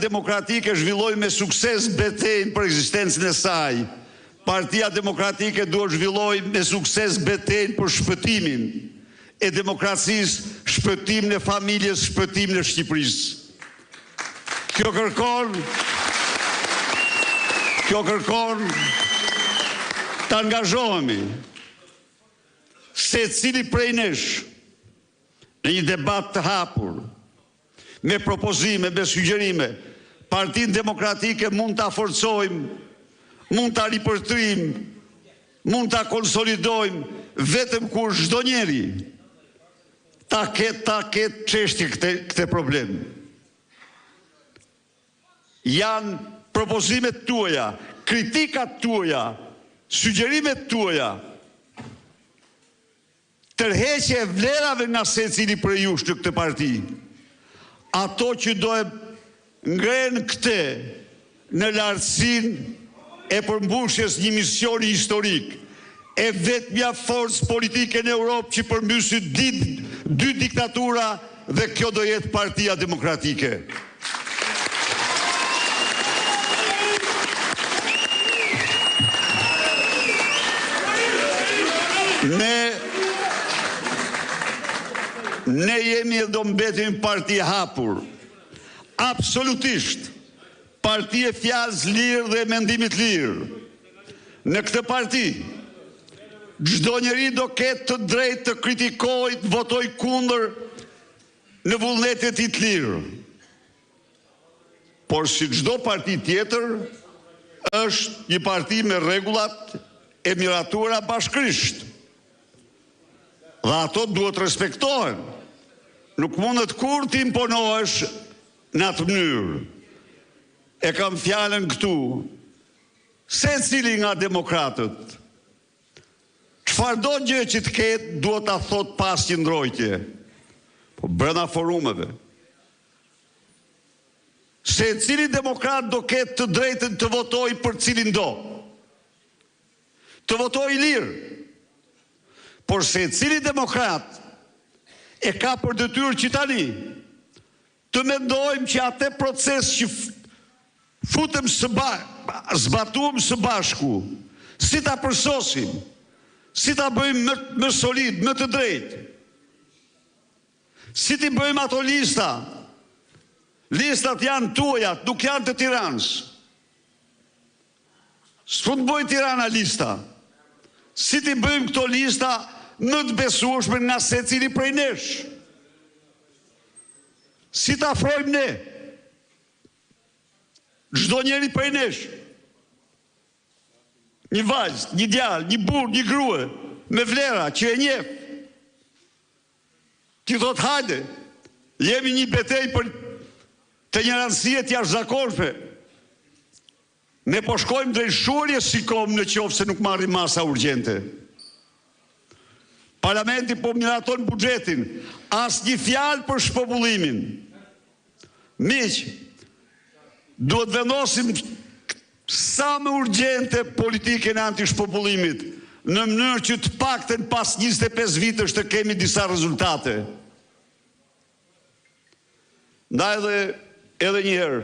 Demokratike zhvilloi me sukses betejën për ekzistencën e saj. Partia Demokratike duhet zhvilloi me sukses betejën për shpëtimin e demokracisë, shpëtimin e familjes, shpëtimin e Shqipërisë. Kjo kërkon të angazhohemi se cili prej nesh në një debat të hapur, me propozime, me sugjerime, Partinë Demokratike mund të forcojmë, mund të ripërtrim, mund të konsolidojmë vetëm kur çdo njeri ta ketë çështje këtë problem. Janë propozimet tuaja, kritikat tuaja, sugjerimet tuaja, tërheqje e vlerave nga secili prej jush në këtë parti. Ato që do e ngrenë këte në lartësinë e përmbushjes një misioni historik, e vetmja forcë politike në Europë që përmbysi dy diktatura dhe kjo do jetë Partia Demokratike. Ne jemi e do mbetim parti hapur, absolutisht, parti e fjalës lirë dhe mendimit lirë. Në këtë parti, çdo njeri do ketë të drejtë të kritikojë, të votojë kundër në vullnetet i të lirë. Por si çdo parti tjetër, është një parti me rregullat e miratura bashkërisht. Dhe ato duhet respektohen. Nuk mundet kur të imponohesh në atë mënyrë. E kam fjalën këtu, se cili nga demokratët, çfarëdo gjë që të ketë, duhet ta thot pas qëndrojtje, po brenda forumeve. Se cili demokrat do ketë të drejtën të votojë për cilin do. Të votojë lirë. Por se cili demokrat e ka për detyrë që tani të mendojmë që atë proces që zbatuam së bashku, si ta përsosim, si ta bëjmë më solid, më të drejtë, si ti bëjmë ato listat janë tuajat, nuk janë të Tiranës. S'u të bëjë Tirana lista, si ti bëjmë këto lista në të besueshme nga secili prej nesh. Si ta afrojmë ne? Çdo njeri prej nesh. Një vajzë, një djalë, një burr, një grua, me vlera që e njeh. Ti thot hajde, jemi një betejë për të një rëndësie të jashtëzakonshme. Ne po shkojmë drejt shurjes si kom në qoftë se nuk marrim masa urgjente. Parlamenti po miraton buxhetin, asnjë fjalë për shpopullimin. Miq, duhet vendosim sa më urgjente politikën e antishpopullimit, në mënyrë që të paktën pas 25 vitesh të kemi disa rezultate. Ndaj edhe një herë,